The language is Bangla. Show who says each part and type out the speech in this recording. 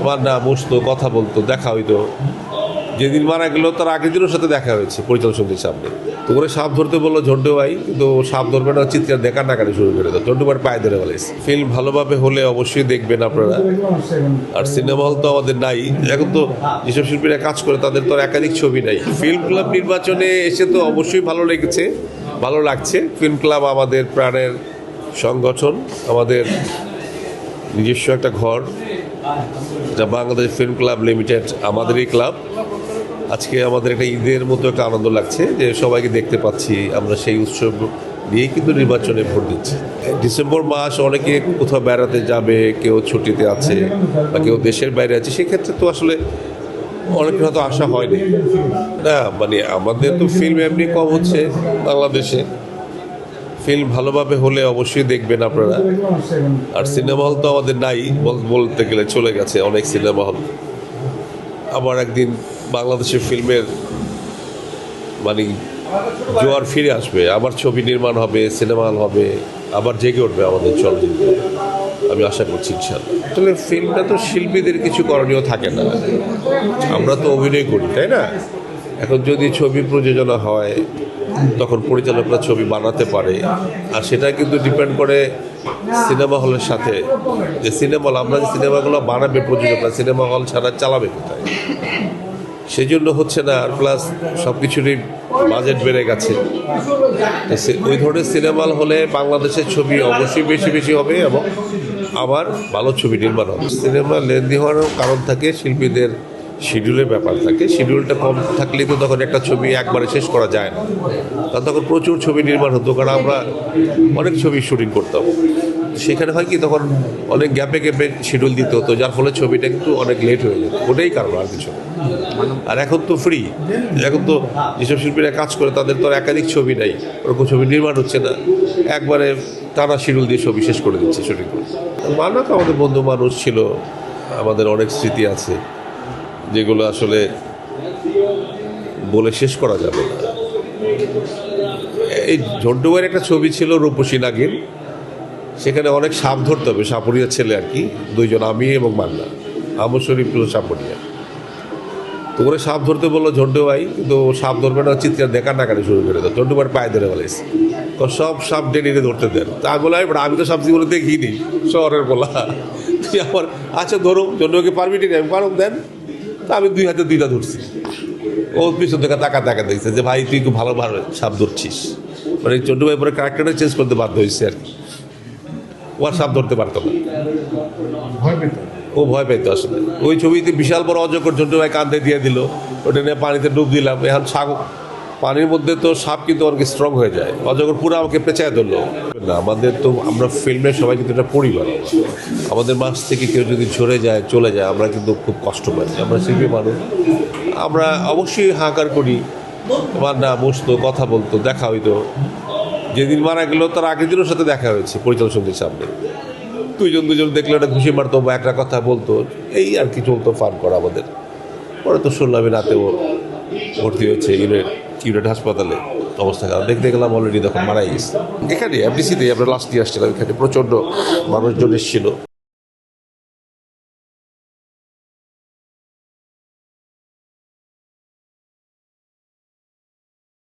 Speaker 1: আমার না বসতো, কথা বলতো, দেখা হইতো। যেদিন মারা গেল তার আগের দিনের সাথে দেখা হয়েছে পরিচালক সমিতির সামনে। তো করে সাপ ধরতে বললো ঝন্টু ভাই, কিন্তু সাপ ধরবে না, চিৎকার দেখা নাকানি শুরু করে দেয়। ঝন্টু ভাই পায়ে ধরে বলেছে। ফিল্ম ভালোভাবে হলে অবশ্যই দেখবেন আপনারা। আর সিনেমা হল তো আমাদের নাই এখন। তো যেসব শিল্পীরা কাজ করে তাদের তো আর একাধিক ছবি নাই। ফিল্ম ক্লাব নির্বাচনে এসে তো অবশ্যই ভালো লেগেছে, ভালো লাগছে। ফিল্ম ক্লাব আমাদের প্রাণের সংগঠন, আমাদের নিজস্ব একটা ঘর, যা বাংলাদেশ ফিল্ম ক্লাব লিমিটেড, আমাদেরই ক্লাব। আজকে আমাদের একটা ঈদের মতো একটা আনন্দ লাগছে যে সবাইকে দেখতে পাচ্ছি। আমরা সেই উৎসব নিয়েই কিন্তু নির্বাচনে ভোট দিচ্ছি। ডিসেম্বর মাস অনেকে কোথাও বেড়াতে যাবে, কেউ ছুটিতে আছে বা কেউ দেশের বাইরে আছে, সেক্ষেত্রে তো আসলে অনেকের হয়তো আশা হয়নি না। মানে আমাদের তো ফিল্ম এমনি কম হচ্ছে বাংলাদেশে। ফিল্ম ভালোভাবে হলে অবশ্যই দেখবেন আপনারা। আর সিনেমা হল তো আমাদের নাই বলতে গেলে, চলে গেছে অনেক সিনেমা হল। আবার একদিন বাংলাদেশের ফিল্মের মানে জোয়ার ফিরে আসবে, আবার ছবি নির্মাণ হবে, সিনেমা হল হবে, আবার জেগে উঠবে আমাদের চলচ্চিত্র। আমি আশা করছি ইনশাল্লাহ। আসলে ফিল্মটা তো শিল্পীদের কিছু করণীয় থাকে না, আমরা তো অভিনয় করি, তাই না? এখন যদি ছবি প্রযোজনা হয় তখন পরিচালকরা ছবি বানাতে পারে, আর সেটা কিন্তু ডিপেন্ড করে সিনেমা হলের সাথে। যে সিনেমা হল, আমরা যে সিনেমাগুলো বানাবে প্রযোজকরা, সিনেমা হল ছাড়া চালাবে কোথায়? সেই জন্য হচ্ছে না। আর প্লাস সব কিছুরই বাজেট বেড়ে গেছে। ওই ধরনের সিনেমা হলে বাংলাদেশের ছবি অবশ্যই বেশি বেশি হবে এবং আবার ভালো ছবি নির্মাণ হবে। সিনেমা লেন্দি হওয়ারও কারণ থাকে, শিল্পীদের শিডিউলের ব্যাপার থাকে। শিডিউলটা কম থাকলেই তো তখন একটা ছবি একবারে শেষ করা যায় না, কারণ তখন প্রচুর ছবি নির্মাণ হতো, কারণ আমরা অনেক ছবি শুটিং করতাম। সেখানে হয় কি, তখন অনেক গ্যাপে গ্যাপে শিডিউল দিতে হতো, যার ফলে ছবিটা কিন্তু অনেক লেট হয়ে যেত। ওটাই কারণ, আর কিছু। আর এখন তো ফ্রি, এখন তো যেসব শিল্পীরা কাজ করে তাদের তো আর একাধিক ছবি নাই, ওরকম ছবি নির্মাণ হচ্ছে না, একবারে টানা শিডিউল দিয়ে ছবি শেষ করে দিচ্ছে শুটিং করে। মান্না তো আমাদের বন্ধু মানুষ ছিল, আমাদের অনেক স্মৃতি আছে যেগুলো আসলে বলে শেষ করা যাবে না। এই ঝন্টু ভাইয়ের একটা ছবি ছিল রূপসী নাগিন, সেখানে অনেক সাপ ধরতে হবে, সাপুরিয়ার ছেলে আর কি, দুইজন, আমি এবং মান্না, আমর শরীফ সাপুরিয়া। তো করে সাপ ধরতে বললো ঝন্টু ভাই, কিন্তু সাপ ধরবে না, চিৎকার দেখা নাকানি শুরু করে দেয়। ঝন্টু ভাইয়ের পায়ে ধরে বলেছে, সব সাপ টেনে ধরতে দেন। তা আমি বললাম, আমি তো সাপ জীবনে দেখিনি, শহরের বলা। তুই আমার আচ্ছা ধরো, ঝন্টু ভাইকে পারবি নি? আমি পারব, দেন। তা আমি 2 হাতে 2টা ধরছি। ও পিছন থেকে টাকা দেখছে যে ভাই তুই খুব ভালো সাপ ধরছিস। মানে ঝন্টু ভাই পরে ক্যারেক্টারটা চেঞ্জ করতে বাধ্য হয়েছে আর কি। ও আর সাপ ধরতে পারতো না, ও ভয় পেত আসলে। ওই ছবিতে বিশাল বড় অজগর ঝন্টু ভাই কাঁধে দিয়ে দিল, ওটা নিয়ে পানিতে ডুব দিলাম। এখন পানির মধ্যে তো সাপ কিন্তু অনেক স্ট্রং হয়ে যায়, অজগর পুরো আমাকে পেঁচায় ধরলো না। আমাদের তো, আমরা ফিল্মের সবাই কিন্তু একটা পরিবার। আমাদের মাছ থেকে কেউ যদি ঝরে যায়, চলে যায়, আমরা কিন্তু খুব কষ্ট পাই। আমরা শিল্পী মানুষ, আমরা অবশ্যই হাহাকার করি। আমার না বসতো, কথা বলতো, দেখা হইতো। যেদিন মারা গেল তার আগের দিনের সাথে দেখা হয়েছে পরিচালক সমিতির সামনে। দুজন দেখলে একটা ঘুষি মারতো বা একটা কথা বলতো, এই আর কি চলতো, ফান করা আমাদের। পরে তো শুনলাম রাতেও ভর্তি হয়েছে ইউনিট হাসপাতালে অবস্থা খারাপ। দেখতে গেলাম অলরেডি তখন মারাই গেছে। এখানে এফডিসিতে আমরা লাস্ট দিয়ে আসছিলাম, এখানে প্রচণ্ড মানুষজন এসেছিল।